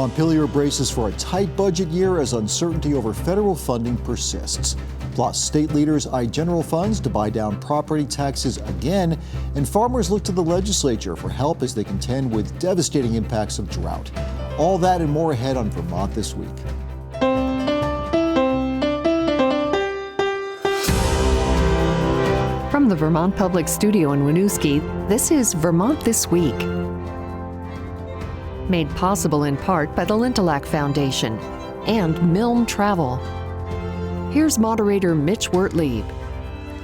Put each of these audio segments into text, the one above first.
Montpelier braces for a tight budget year as uncertainty over federal funding persists. Plus, state leaders eye general funds to buy down property taxes again, and farmers look to the legislature for help as they contend with devastating impacts of drought. All that and more ahead on Vermont This Week. From the Vermont Public Studio in Winooski, this is Vermont This Week. Made possible in part by the Lintelak Foundation and Milne Travel. Here's Moderator Mitch Wertlieb.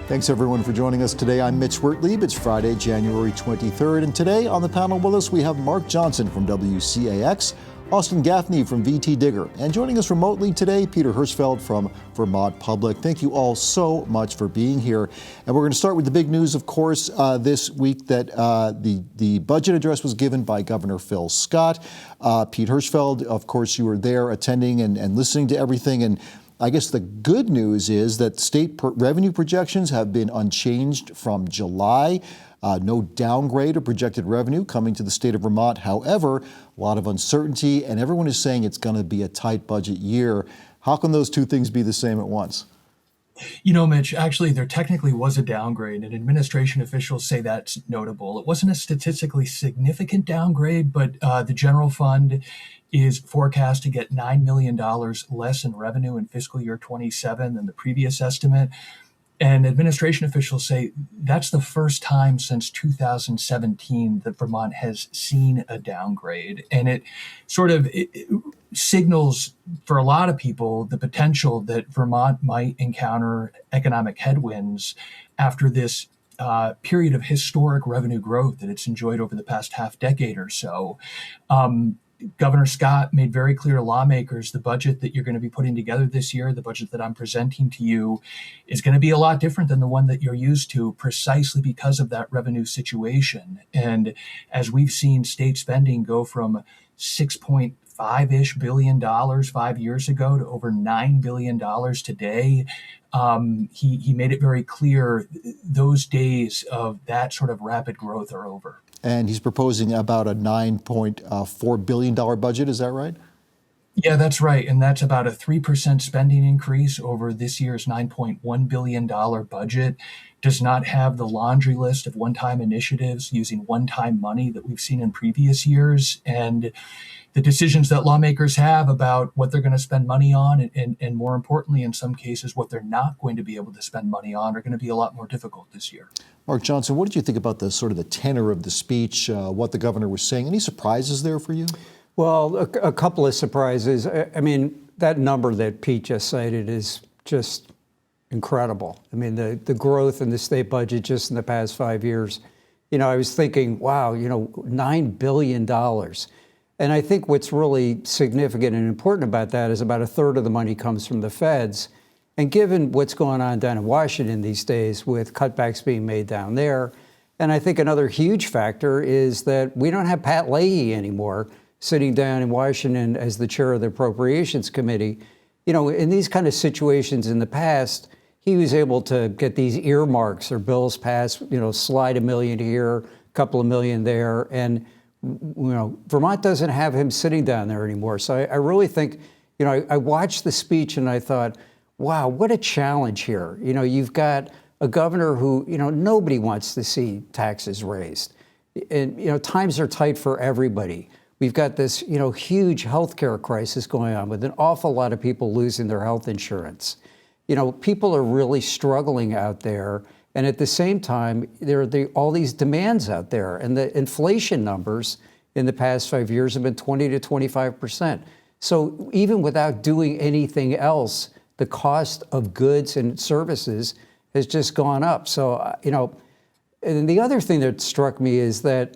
Thanks everyone for joining us today. I'm Mitch Wertlieb. It's Friday, January 23rd, and today on the panel with us we have Mark Johnson from WCAX, Austyn Gaffney from VTDigger, and joining us remotely today, Peter Hirschfeld from Vermont Public. Thank you all so much for being here. And we're going to start with the big news, of course, this week that the budget address was given by Governor Phil Scott. Pete Hirschfeld, of course, you were there attending and listening to everything. And I guess the good news is that state revenue projections have been unchanged from July. No downgrade of projected revenue coming to the state of Vermont. However, a lot of uncertainty, and everyone is saying it's going to be a tight budget year. How can those two things be the same at once? You know, Mitch, actually, there technically was a downgrade, and administration officials say that's notable. It wasn't a statistically significant downgrade, but the general fund is forecast to get $9 million less in revenue in fiscal year 27 than the previous estimate. And administration officials say that's the first time since 2017 that Vermont has seen a downgrade. And it sort of signals for a lot of people the potential that Vermont might encounter economic headwinds after this period of historic revenue growth that it's enjoyed over the past half decade or so. Governor Scott made very clear to lawmakers the budget that you're going to be putting together this year, the budget that I'm presenting to you, is going to be a lot different than the one that you're used to precisely because of that revenue situation. And as we've seen state spending go from $6.5-ish billion 5 years ago to over $9 billion today, he made it very clear those days of that sort of rapid growth are over. And he's proposing about a $9.4 billion budget, is that right? Yeah, that's right. And that's about a 3% spending increase over this year's $9.1 billion budget. Does not have the laundry list of one-time initiatives using one-time money that we've seen in previous years. And the decisions that lawmakers have about what they're going to spend money on, and more importantly, in some cases, what they're not going to be able to spend money on, are going to be a lot more difficult this year. Mark Johnson, what did you think about the sort of the tenor of the speech, what the governor was saying? Any surprises there for you? Well, a couple of surprises. I mean, that number that Pete just cited is just incredible. I mean, the growth in the state budget just in the past 5 years, you know, I was thinking, wow, you know, $9 billion. And I think what's really significant and important about that is about a third of the money comes from the feds. And given what's going on down in Washington these days with cutbacks being made down there, and I think another huge factor is that we don't have Pat Leahy anymore sitting down in Washington as the chair of the Appropriations Committee. You know, in these kind of situations in the past, he was able to get these earmarks or bills passed, you know, slide $1 million here, a couple of million there. And, you know, Vermont doesn't have him sitting down there anymore. So I really think, you know, I watched the speech and I thought, wow, what a challenge here. You know, you've got a governor who, you know, nobody wants to see taxes raised. And, you know, times are tight for everybody. We've got this, you know, huge healthcare crisis going on with an awful lot of people losing their health insurance. You know, people are really struggling out there. And at the same time, there are all these demands out there. And the inflation numbers in the past 5 years have been 20 to 25%. So even without doing anything else, the cost of goods and services has just gone up. So, you know, and the other thing that struck me is that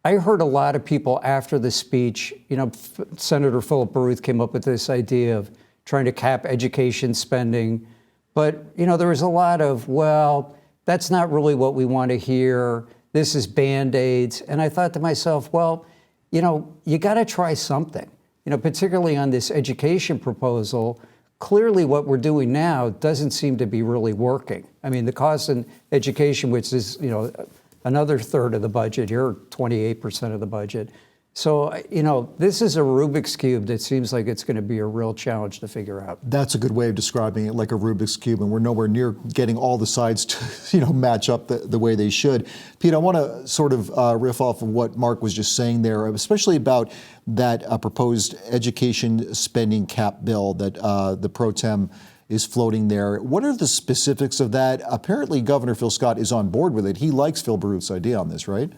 I heard a lot of people after the speech, you know, Senator Philip Baruth came up with this idea of trying to cap education spending. But, you know, there was a lot of, well, that's not really what we want to hear. This is Band-Aids. And I thought to myself, well, you know, you got to try something, you know, particularly on this education proposal. Clearly what we're doing now doesn't seem to be really working. I mean, the cost in education, which is, you know, another third of the budget here, 28% of the budget, So, this is a Rubik's Cube that seems like it's going to be a real challenge to figure out. That's a good way of describing it, like a Rubik's Cube, and we're nowhere near getting all the sides to, match up the way they should. Pete, I want to sort of riff off of what Mark was just saying there, especially about that proposed education spending cap bill that the pro tem is floating there. What are the specifics of that? Apparently, Governor Phil Scott is on board with it. He likes Phil Baruth's idea on this, right?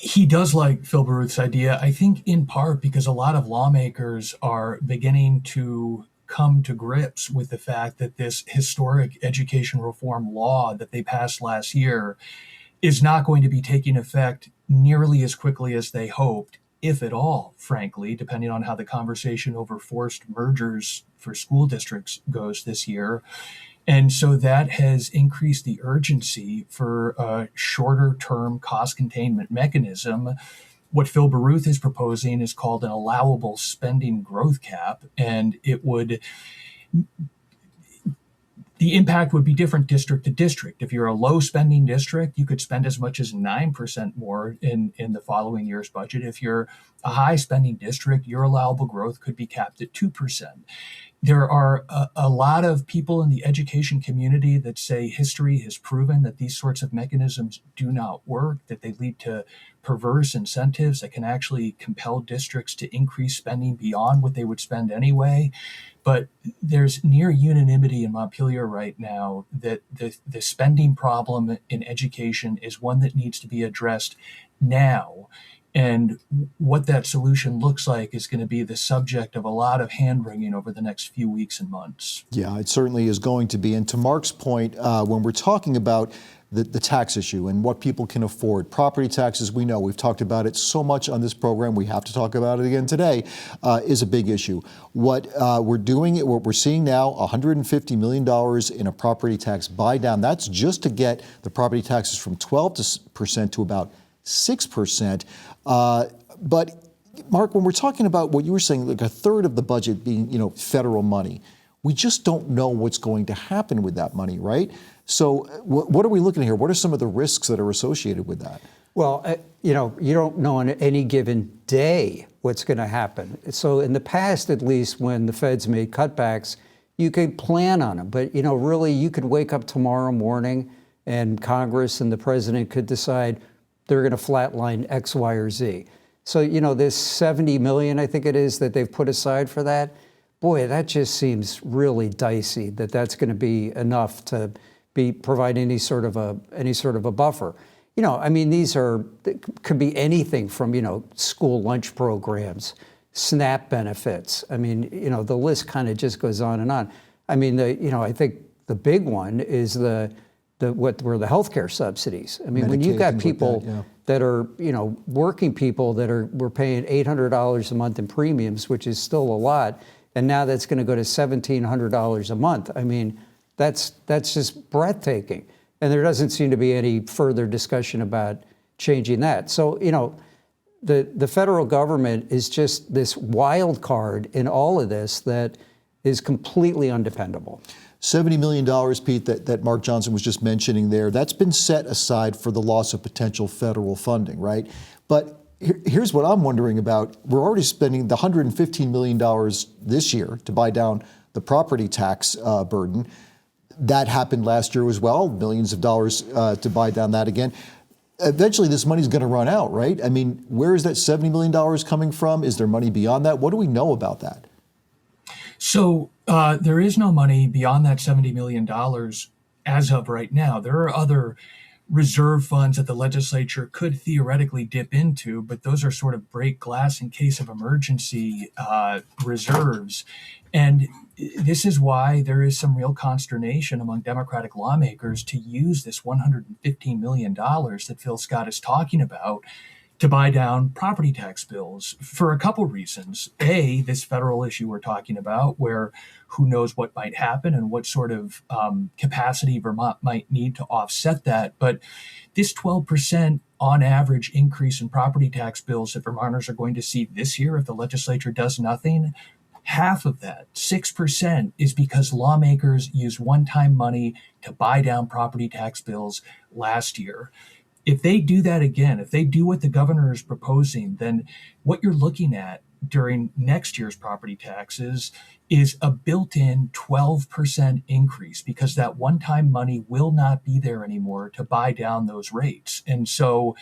He does like Phil Baruth's idea, I think in part because a lot of lawmakers are beginning to come to grips with the fact that this historic education reform law that they passed last year is not going to be taking effect nearly as quickly as they hoped, if at all, frankly, depending on how the conversation over forced mergers for school districts goes this year. And so that has increased the urgency for a shorter term cost containment mechanism. What Phil Baruth is proposing is called an allowable spending growth cap, and the impact would be different district to district. If you're a low spending district, you could spend as much as 9% more in the following year's budget. If you're a high spending district, your allowable growth could be capped at 2%. There are a lot of people in the education community that say history has proven that these sorts of mechanisms do not work, that they lead to perverse incentives that can actually compel districts to increase spending beyond what they would spend anyway. But there's near unanimity in Montpelier right now that the spending problem in education is one that needs to be addressed now. And what that solution looks like is going to be the subject of a lot of hand-wringing over the next few weeks and months. Yeah, it certainly is going to be. And to Mark's point, when we're talking about the tax issue and what people can afford, property taxes, we know, we've talked about it so much on this program, we have to talk about it again today, is a big issue. What we're seeing now, $150 million in a property tax buy down. That's just to get the property taxes from 12% to about 6%. But Mark, when we're talking about what you were saying, like a third of the budget being, federal money, we just don't know what's going to happen with that money, right? So what are we looking at here? What are some of the risks that are associated with that? Well, you don't know on any given day what's going to happen. So in the past, at least, when the feds made cutbacks, you could plan on them. But, really, you could wake up tomorrow morning and Congress and the president could decide they're going to flatline X, Y, or Z. So, this 70 million, I think it is, that they've put aside for that, boy, that just seems really dicey that that's going to be enough to provide any sort of a buffer. These could be anything from, school lunch programs, SNAP benefits. The list kind of just goes on and on. I think the big one is the healthcare subsidies. Medicaid, when you've got people that are, working people that we're paying $800 a month in premiums, which is still a lot, and now that's going to go to $1,700 a month. That's just breathtaking. And there doesn't seem to be any further discussion about changing that. So, the federal government is just this wild card in all of this that is completely undependable. $70 million, Pete, that Mark Johnson was just mentioning there, that's been set aside for the loss of potential federal funding, right? But here's what I'm wondering about. We're already spending the $115 million this year to buy down the property tax burden. That happened last year as well, millions of dollars to buy down that again. Eventually, this money's going to run out, right? Where is that $70 million coming from? Is there money beyond that? What do we know about that? So there is no money beyond that $70 million as of right now. There are other reserve funds that the legislature could theoretically dip into, but those are sort of break glass in case of emergency reserves. And this is why there is some real consternation among Democratic lawmakers to use this $115 million that Phil Scott is talking about to buy down property tax bills for a couple reasons. A, this federal issue we're talking about, where who knows what might happen and what sort of capacity Vermont might need to offset that. But this 12% on average increase in property tax bills that Vermonters are going to see this year if the legislature does nothing, half of that, 6%, is because lawmakers used one-time money to buy down property tax bills last year. If they do that again, if they do what the governor is proposing, then what you're looking at during next year's property taxes is a built-in 12% increase, because that one-time money will not be there anymore to buy down those rates. And so,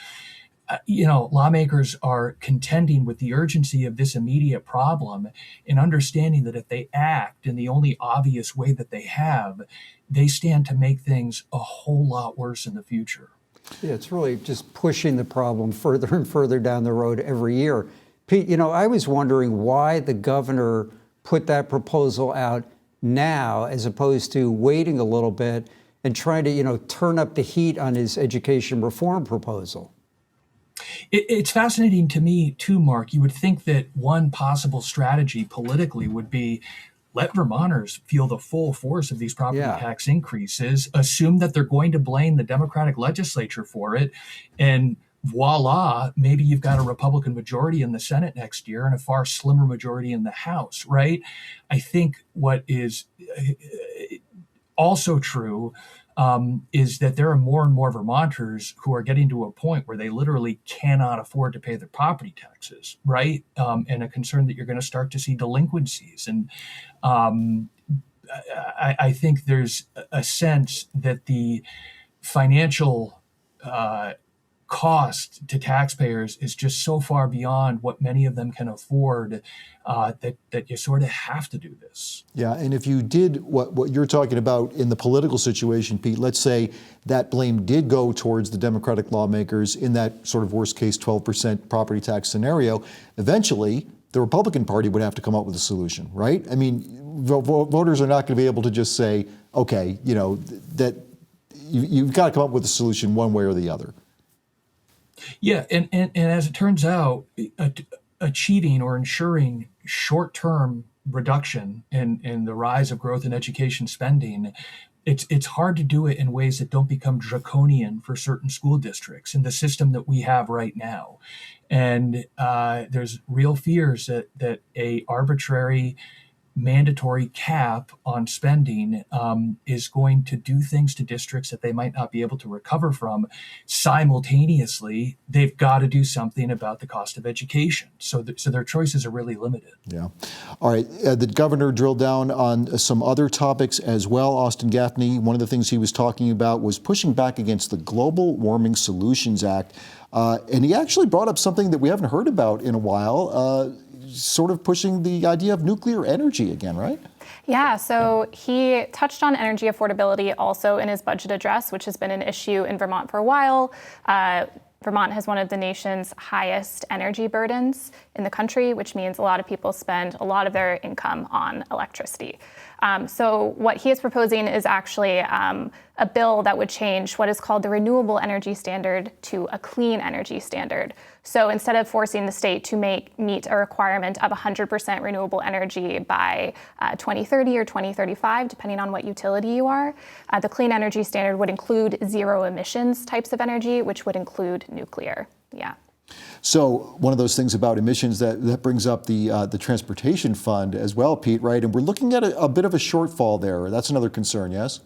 lawmakers are contending with the urgency of this immediate problem and understanding that if they act in the only obvious way that they have, they stand to make things a whole lot worse in the future. Yeah, it's really just pushing the problem further and further down the road every year. Pete, I was wondering why the governor put that proposal out now as opposed to waiting a little bit and trying to, turn up the heat on his education reform proposal. It's fascinating to me too, Mark. You would think that one possible strategy politically would be let Vermonters feel the full force of these property tax increases, assume that they're going to blame the Democratic legislature for it, and voila, maybe you've got a Republican majority in the Senate next year and a far slimmer majority in the House, right? I think what is also true is that there are more and more Vermonters who are getting to a point where they literally cannot afford to pay their property taxes, right? And a concern that you're going to start to see delinquencies. And I think there's a sense that the financial cost to taxpayers is just so far beyond what many of them can afford that you sort of have to do this. Yeah, and if you did what you're talking about in the political situation, Pete, let's say that blame did go towards the Democratic lawmakers in that sort of worst case 12% property tax scenario, eventually the Republican Party would have to come up with a solution, right? I mean, voters are not going to be able to just say, okay, that you've got to come up with a solution one way or the other. Yeah, and as it turns out, achieving or ensuring short-term reduction in the rise of growth in education spending, it's hard to do it in ways that don't become draconian for certain school districts in the system that we have right now. And there's real fears that a arbitrary mandatory cap on spending is going to do things to districts that they might not be able to recover from. Simultaneously, they've got to do something about the cost of education. So their choices are really limited. Yeah. All right. The governor drilled down on some other topics as well. Austyn Gaffney, one of the things he was talking about was pushing back against the Global Warming Solutions Act. And he actually brought up something that we haven't heard about in a while, sort of pushing the idea of nuclear energy again, right? Yeah, so he touched on energy affordability also in his budget address, which has been an issue in Vermont for a while. Vermont has one of the nation's highest energy burdens in the country, which means a lot of people spend a lot of their income on electricity. So what he is proposing is actually a bill that would change what is called the renewable energy standard to a clean energy standard. So instead of forcing the state to meet a requirement of 100% renewable energy by 2030 or 2035, depending on what utility you are, the clean energy standard would include zero emissions types of energy, which would include nuclear. Yeah. So one of those things about emissions that brings up the transportation fund as well, Pete, right? And we're looking at a bit of a shortfall there. That's another concern, yes?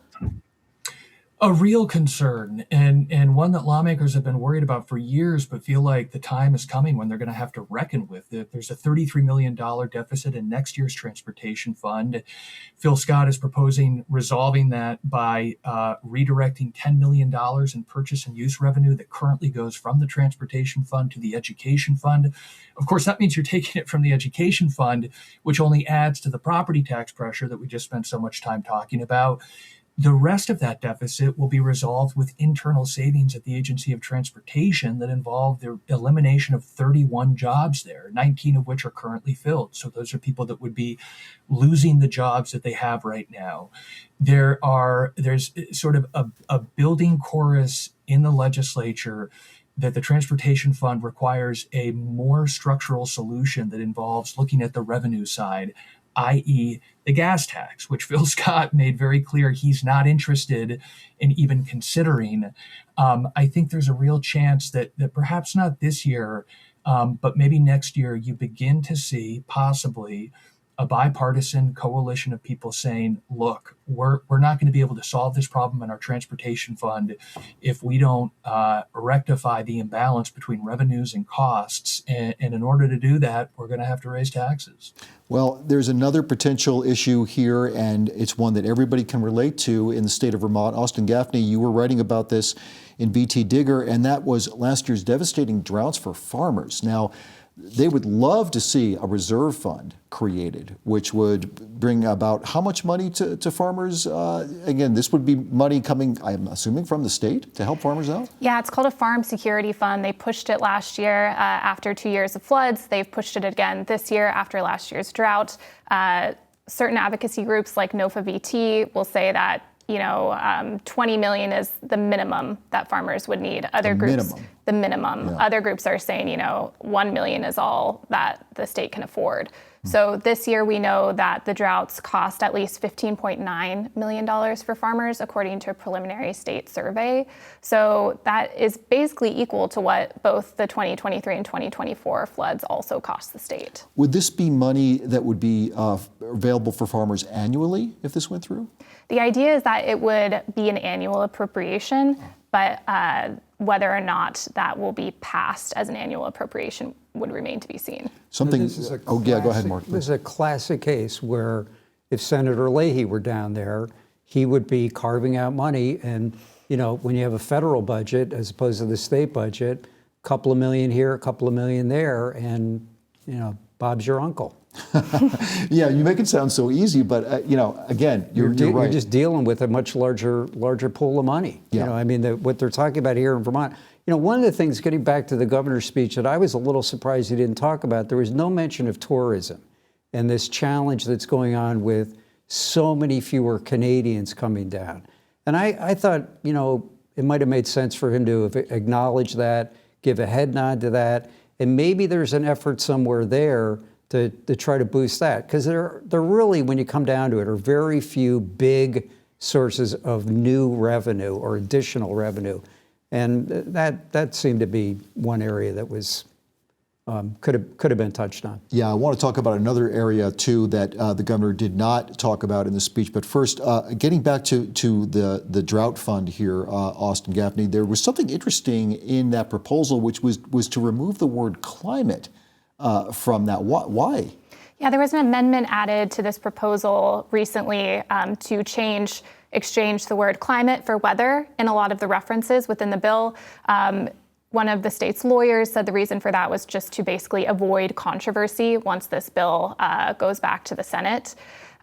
A real concern, and one that lawmakers have been worried about for years, but feel like the time is coming when they're going to have to reckon with. There's a $33 million deficit in next year's transportation fund. Phil Scott is proposing resolving that by redirecting $10 million in purchase and use revenue that currently goes from the transportation fund to the education fund. Of course, that means you're taking it from the education fund, which only adds to the property tax pressure that we just spent so much time talking about. The rest of that deficit will be resolved with internal savings at the Agency of Transportation that involve the elimination of 31 jobs there, 19 of which are currently filled. So those are people that would be losing the jobs that they have right now. There's sort of a building chorus in the legislature that the transportation fund requires a more structural solution that involves looking at the revenue side, i.e. the gas tax, which Phil Scott made very clear he's not interested in even considering. I think there's a real chance that perhaps not this year, but maybe next year, you begin to see possibly a bipartisan coalition of people saying, look, we're not going to be able to solve this problem in our transportation fund if we don't rectify the imbalance between revenues and costs. And in order to do that, we're going to have to raise taxes. Well, there's another potential issue here, and it's one that everybody can relate to in the state of Vermont. Austyn Gaffney, you were writing about this in VTDigger, and that was last year's devastating droughts for farmers. Now, they would love to see a reserve fund created, which would bring about how much money to farmers? Again, this would be money coming, I'm assuming, from the state to help farmers out? Yeah, it's called a Farm Security Fund. They pushed it last year after 2 years of floods. They've pushed it again this year after last year's drought. Certain advocacy groups like NOFA VT will say that 20 million is the minimum that farmers would need. Other groups, the minimum. Yeah. Other groups are saying, 1 million is all that the state can afford. So this year we know that the droughts cost at least $15.9 million for farmers, according to a preliminary state survey. So that is basically equal to what both the 2023 and 2024 floods also cost the state. Would this be money that would be available for farmers annually if this went through? The idea is that it would be an annual appropriation, but whether or not that will be passed as an annual appropriation would remain to be seen. Go ahead, Mark. This is a classic case where if Senator Leahy were down there, he would be carving out money. And, when you have a federal budget as opposed to the state budget, a couple of million here, a couple of million there, and, Bob's your uncle. Yeah, you make it sound so easy, but again, you're right. You're just dealing with a much larger pool of money. Yeah. What they're talking about here in Vermont. One of the things, getting back to the governor's speech, that I was a little surprised he didn't talk about, there was no mention of tourism and this challenge that's going on with so many fewer Canadians coming down. And I thought, it might have made sense for him to acknowledge that, give a head nod to that, and maybe there's an effort somewhere there to try to boost that. Because there really, when you come down to it, are very few big sources of new revenue or additional revenue. And that seemed to be one area that was could have been touched on. Yeah, I want to talk about another area too that the governor did not talk about in the speech. But first, getting back to the drought fund here, Austyn Gaffney, there was something interesting in that proposal, which was to remove the word climate from that. Why? Yeah, there was an amendment added to this proposal recently to exchange the word climate for weather in a lot of the references within the bill. One of the state's lawyers said the reason for that was just to basically avoid controversy once this bill goes back to the Senate.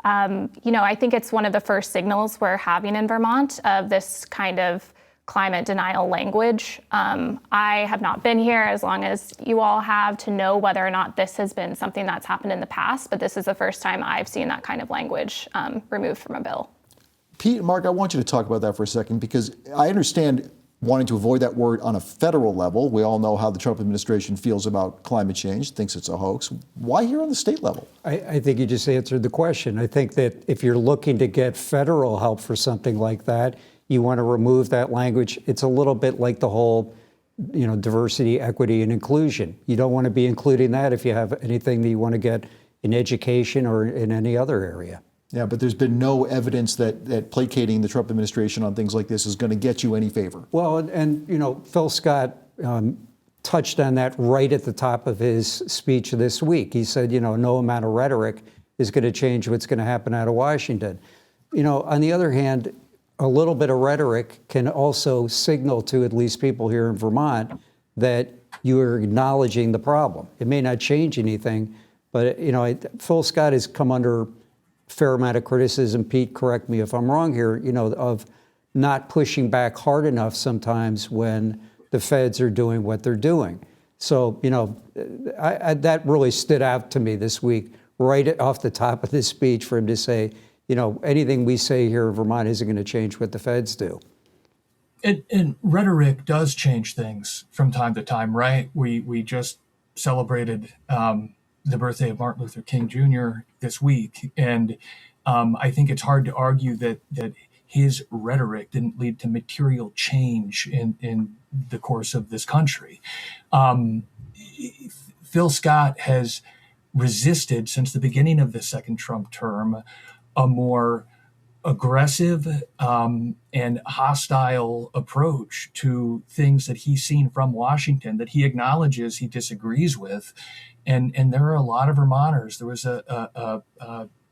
I think it's one of the first signals we're having in Vermont of this kind of climate denial language. I have not been here as long as you all have to know whether or not this has been something that's happened in the past, but this is the first time I've seen that kind of language removed from a bill. Pete and Mark, I want you to talk about that for a second, because I understand wanting to avoid that word on a federal level. We all know how the Trump administration feels about climate change, thinks it's a hoax. Why here on the state level? I think you just answered the question. I think that if you're looking to get federal help for something like that, you want to remove that language. It's a little bit like the whole, diversity, equity, and inclusion. You don't want to be including that if you have anything that you want to get in education or in any other area. Yeah, but there's been no evidence that placating the Trump administration on things like this is going to get you any favor. Well, and Phil Scott touched on that right at the top of his speech this week. He said, no amount of rhetoric is going to change what's going to happen out of Washington. On the other hand, a little bit of rhetoric can also signal to at least people here in Vermont that you are acknowledging the problem. It may not change anything, but Phil Scott has come under fair amount of criticism. Pete, correct me if I'm wrong here, of not pushing back hard enough sometimes when the feds are doing what they're doing. So, that really stood out to me this week, right off the top of this speech, for him to say, anything we say here in Vermont isn't going to change what the feds do. And rhetoric does change things from time to time, right? We just celebrated the birthday of Martin Luther King Jr. this week. And I think it's hard to argue that his rhetoric didn't lead to material change in the course of this country. Phil Scott has resisted since the beginning of the second Trump term a more aggressive and hostile approach to things that he's seen from Washington that he acknowledges he disagrees with. And there are a lot of Vermonters. There was a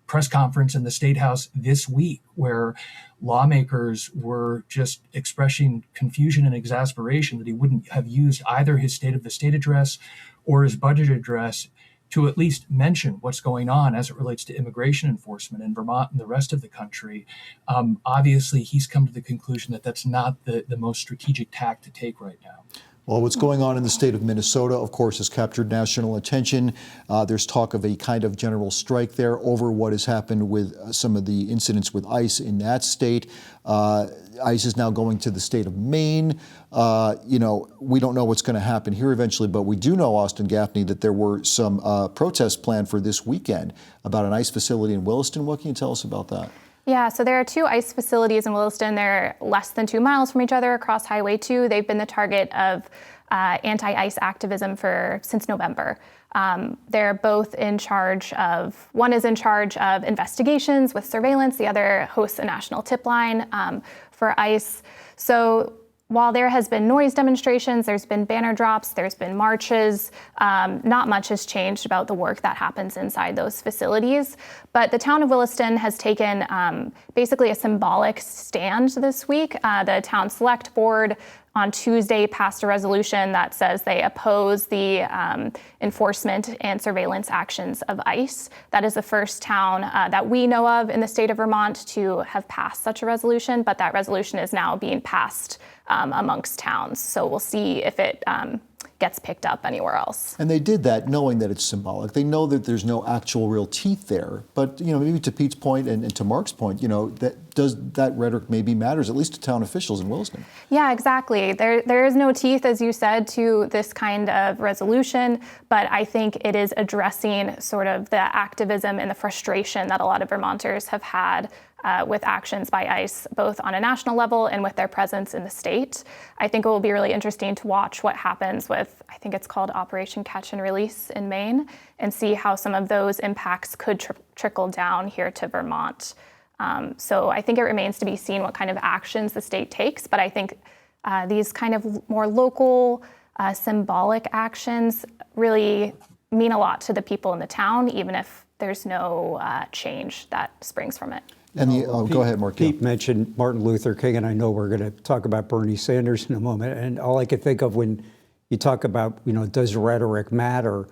press conference in the State House this week where lawmakers were just expressing confusion and exasperation that he wouldn't have used either his State of the State address or his budget address to at least mention what's going on as it relates to immigration enforcement in Vermont and the rest of the country. Obviously, he's come to the conclusion that that's not the most strategic tack to take right now. Well, what's going on in the state of Minnesota, of course, has captured national attention. There's talk of a kind of general strike there over what has happened with some of the incidents with ICE in that state. ICE is now going to the state of Maine. We don't know what's going to happen here eventually, but we do know, Austyn Gaffney, that there were some protests planned for this weekend about an ICE facility in Williston. What can you tell us about that? Yeah, so there are two ICE facilities in Williston. They're less than 2 miles from each other across Highway 2. They've been the target of anti-ICE activism since November. They're both in charge of, one is in charge of investigations with surveillance, the other hosts a national tip line for ICE. So while there has been noise demonstrations, there's been banner drops, there's been marches, not much has changed about the work that happens inside those facilities. But the town of Williston has taken basically a symbolic stand this week. The town select board on Tuesday passed a resolution that says they oppose the enforcement and surveillance actions of ICE. That is the first town that we know of in the state of Vermont to have passed such a resolution, but that resolution is now being passed amongst towns. So we'll see if it gets picked up anywhere else. And they did that knowing that it's symbolic. They know that there's no actual real teeth there. But, maybe to Pete's point and to Mark's point, that rhetoric maybe matters, at least to town officials in Williston. Yeah, exactly. There is no teeth, as you said, to this kind of resolution, but I think it is addressing sort of the activism and the frustration that a lot of Vermonters have had with actions by ICE, both on a national level and with their presence in the state. I think it will be really interesting to watch what happens with, I think it's called Operation Catch and Release in Maine, and see how some of those impacts could trickle down here to Vermont. So I think it remains to be seen what kind of actions the state takes, but I think these kind of more local, symbolic actions really mean a lot to the people in the town, even if there's no change that springs from it. And go ahead, Mark. Pete mentioned Martin Luther King, and I know we're going to talk about Bernie Sanders in a moment. And all I could think of when you talk about, does rhetoric matter?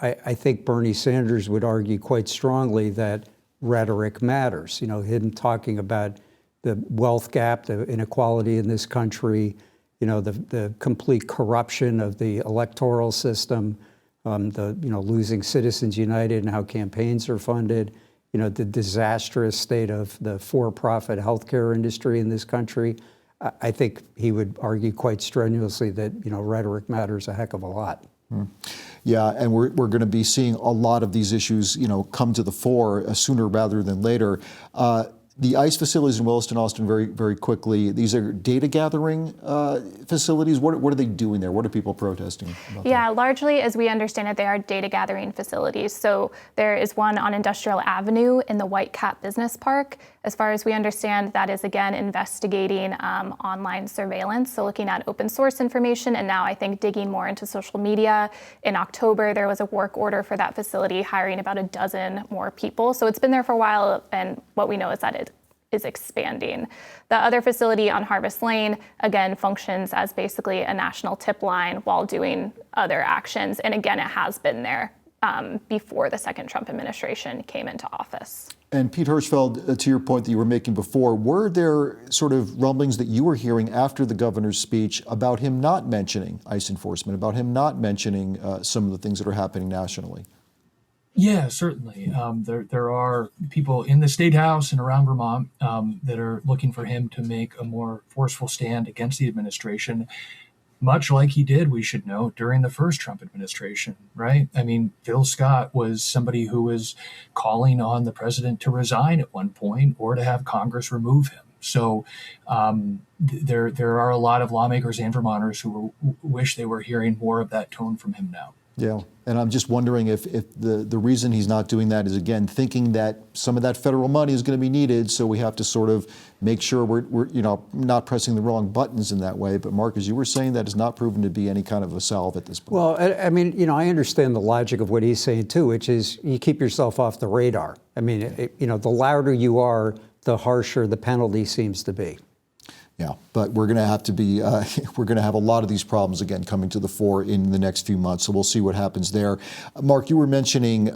I think Bernie Sanders would argue quite strongly that rhetoric matters. Him talking about the wealth gap, the inequality in this country, the complete corruption of the electoral system, losing Citizens United and how campaigns are funded. The disastrous state of the for-profit healthcare industry in this country. I think he would argue quite strenuously that, rhetoric matters a heck of a lot. Yeah, and we're going to be seeing a lot of these issues, come to the fore sooner rather than later. The ICE facilities in Williston, Austyn, very, very quickly, these are data gathering facilities. What are they doing there? What are people protesting about? Yeah, largely, as we understand it, they are data gathering facilities. So there is one on Industrial Avenue in the White Cat Business Park. As far as we understand, that is, again, investigating online surveillance, so looking at open source information, and now I think digging more into social media. In October, there was a work order for that facility, hiring about a dozen more people. So it's been there for a while, and what we know is that it is expanding. The other facility on Harvest Lane, again, functions as basically a national tip line while doing other actions. And again, it has been there before the second Trump administration came into office. And Pete Hirschfeld, to your point that you were making before, were there sort of rumblings that you were hearing after the governor's speech about him not mentioning ICE enforcement, about him not mentioning some of the things that are happening nationally? Yeah, certainly. There are people in the State House and around Vermont that are looking for him to make a more forceful stand against the administration, much like he did, we should know, during the first Trump administration, right? I mean, Phil Scott was somebody who was calling on the president to resign at one point or to have Congress remove him. So there are a lot of lawmakers and Vermonters who wish they were hearing more of that tone from him now. Yeah, and I'm just wondering if the reason he's not doing that is, again, thinking that some of that federal money is going to be needed, so we have to sort of make sure we're not pressing the wrong buttons in that way. But Mark, as you were saying, that has not proven to be any kind of a salve at this point. Well, I mean, I understand the logic of what he's saying too, which is you keep yourself off the radar. I mean, the louder you are, the harsher the penalty seems to be. Yeah, but we're going to have to be, we're going to have a lot of these problems again coming to the fore in the next few months. So we'll see what happens there. Mark, you were mentioning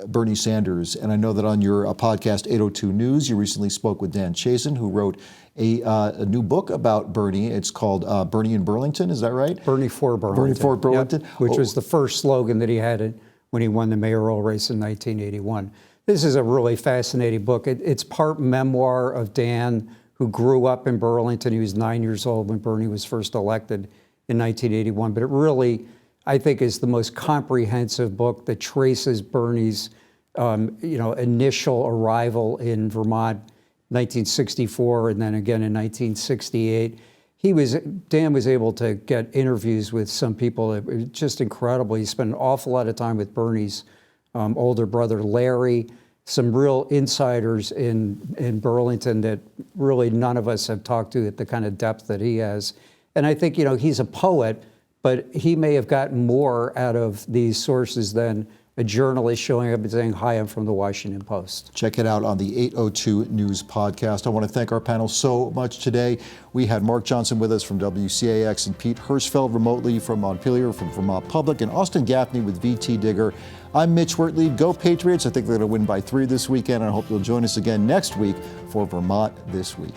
Bernie Sanders, and I know that on your podcast 802 News, you recently spoke with Dan Chazen, who wrote a new book about Bernie. It's called Bernie in Burlington. Is that right? Bernie for Burlington. Bernie for Burlington, yep, which was the first slogan that he had when he won the mayoral race in 1981. This is a really fascinating book. It's part memoir of Dan, who grew up in Burlington. He was 9 years old when Bernie was first elected in 1981. But it really, I think, is the most comprehensive book that traces Bernie's, initial arrival in Vermont, 1964, and then again in 1968. Dan was able to get interviews with some people. It was just incredible. He spent an awful lot of time with Bernie's older brother, Larry. Some real insiders in Burlington that really none of us have talked to at the kind of depth that he has. And I think, he's a poet, but he may have gotten more out of these sources than a journalist showing up and saying, "Hi, I'm from the Washington Post." Check it out on the 802 News podcast. I want to thank our panel so much today. We had Mark Johnson with us from WCAX and Pete Hirschfeld remotely from Montpelier, from Vermont Public, and Austyn Gaffney with VTDigger. I'm Mitch Wertlieb. Go Patriots. I think they're going to win by 3 this weekend, and I hope you'll join us again next week for Vermont This Week.